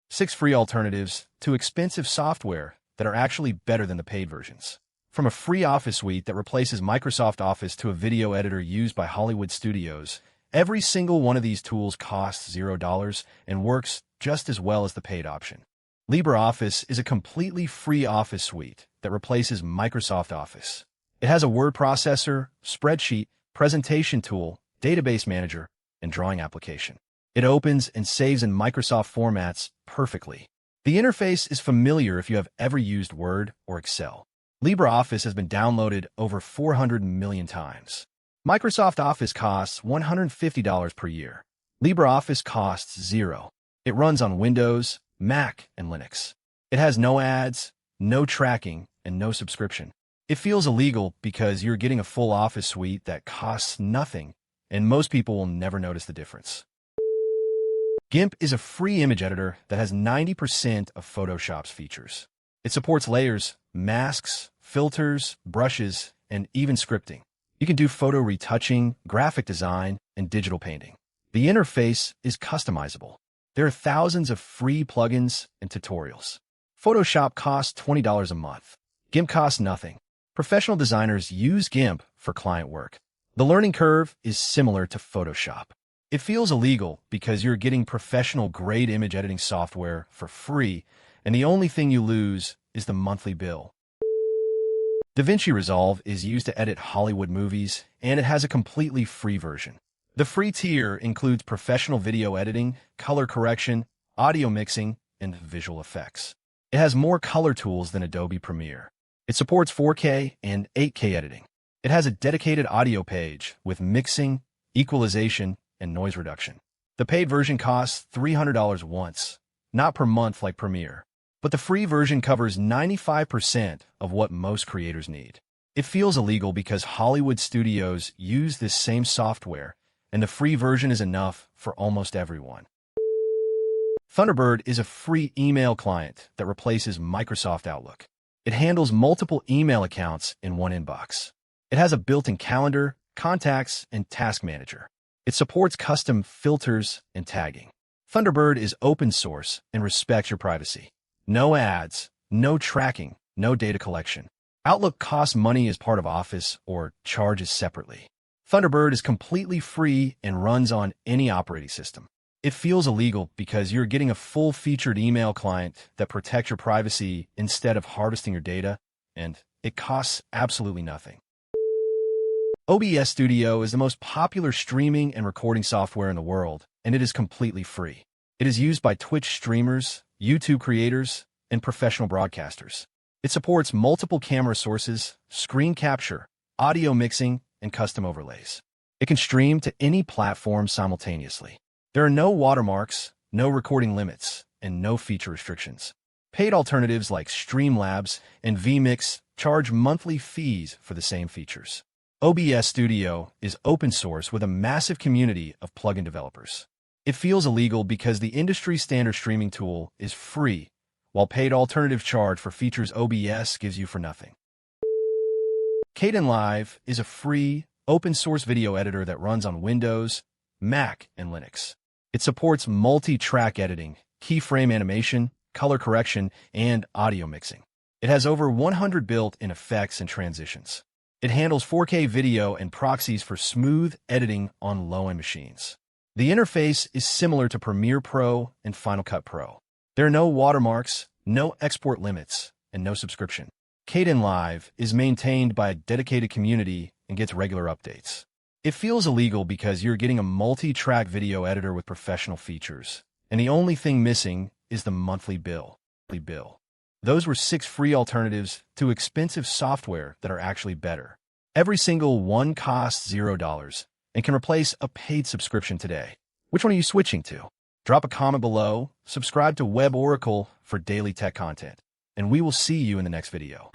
6 free alternatives to expensive software that are actually better than the paid versions. From a free Office suite that replaces Microsoft Office to a video editor used by Hollywood studios, every single one of these tools costs $0 and works just as well as the paid option. LibreOffice is a completely free Office suite that replaces Microsoft Office. It has a word processor, spreadsheet, presentation tool, database manager, and drawing application. It opens and saves in Microsoft formats perfectly. The interface is familiar if you have ever used Word or Excel. LibreOffice has been downloaded over 400 million times. Microsoft Office costs $150 per year. LibreOffice costs $0. It runs on Windows, Mac, and Linux. It has no ads, no tracking, and no subscription. It feels illegal because you're getting a full Office suite that costs nothing, and most people will never notice the difference. GIMP is a free image editor that has 90% of Photoshop's features. It supports layers, masks, filters, brushes, and even scripting. You can do photo retouching, graphic design, and digital painting. The interface is customizable. There are thousands of free plugins and tutorials. Photoshop costs $20 a month. GIMP costs nothing. Professional designers use GIMP for client work. The learning curve is similar to Photoshop. It feels illegal because you're getting professional-grade image editing software for free, and the only thing you lose is the monthly bill. DaVinci Resolve is used to edit Hollywood movies, and it has a completely free version. The free tier includes professional video editing, color correction, audio mixing, and visual effects. It has more color tools than Adobe Premiere. It supports 4K and 8K editing. It has a dedicated audio page with mixing, equalization, and noise reduction. The paid version costs $300 once, not per month like Premiere. But the free version covers 95% of what most creators need. It feels illegal because Hollywood studios use this same software, and the free version is enough for almost everyone. Thunderbird is a free email client that replaces Microsoft Outlook. It handles multiple email accounts in one inbox. It has a built-in calendar, contacts, and task manager. It supports custom filters and tagging. Thunderbird is open source and respects your privacy. No ads, no tracking, no data collection. Outlook costs money as part of Office or charges separately. Thunderbird is completely free and runs on any operating system. It feels illegal because you're getting a full-featured email client that protects your privacy instead of harvesting your data, and it costs absolutely nothing. OBS Studio is the most popular streaming and recording software in the world, and it is completely free. It is used by Twitch streamers, YouTube creators, and professional broadcasters. It supports multiple camera sources, screen capture, audio mixing, and custom overlays. It can stream to any platform simultaneously. There are no watermarks, no recording limits, and no feature restrictions. Paid alternatives like Streamlabs and vMix charge monthly fees for the same features. OBS Studio is open source with a massive community of plugin developers. It feels illegal because the industry standard streaming tool is free, while paid alternative charge for features OBS gives you for nothing. Kdenlive is a free, open-source video editor that runs on Windows, Mac, and Linux. It supports multi-track editing, keyframe animation, color correction, and audio mixing. It has over 100 built-in effects and transitions. It handles 4K video and proxies for smooth editing on low-end machines. The interface is similar to Premiere Pro and Final Cut Pro. There are no watermarks, no export limits, and no subscription. Kdenlive is maintained by a dedicated community and gets regular updates. It feels illegal because you're getting a multi-track video editor with professional features, and the only thing missing is the monthly bill. Those were 6 free alternatives to expensive software that are actually better. Every single one costs $0 and can replace a paid subscription today. Which one are you switching to? Drop a comment below, subscribe to Web Oracle for daily tech content, and we will see you in the next video.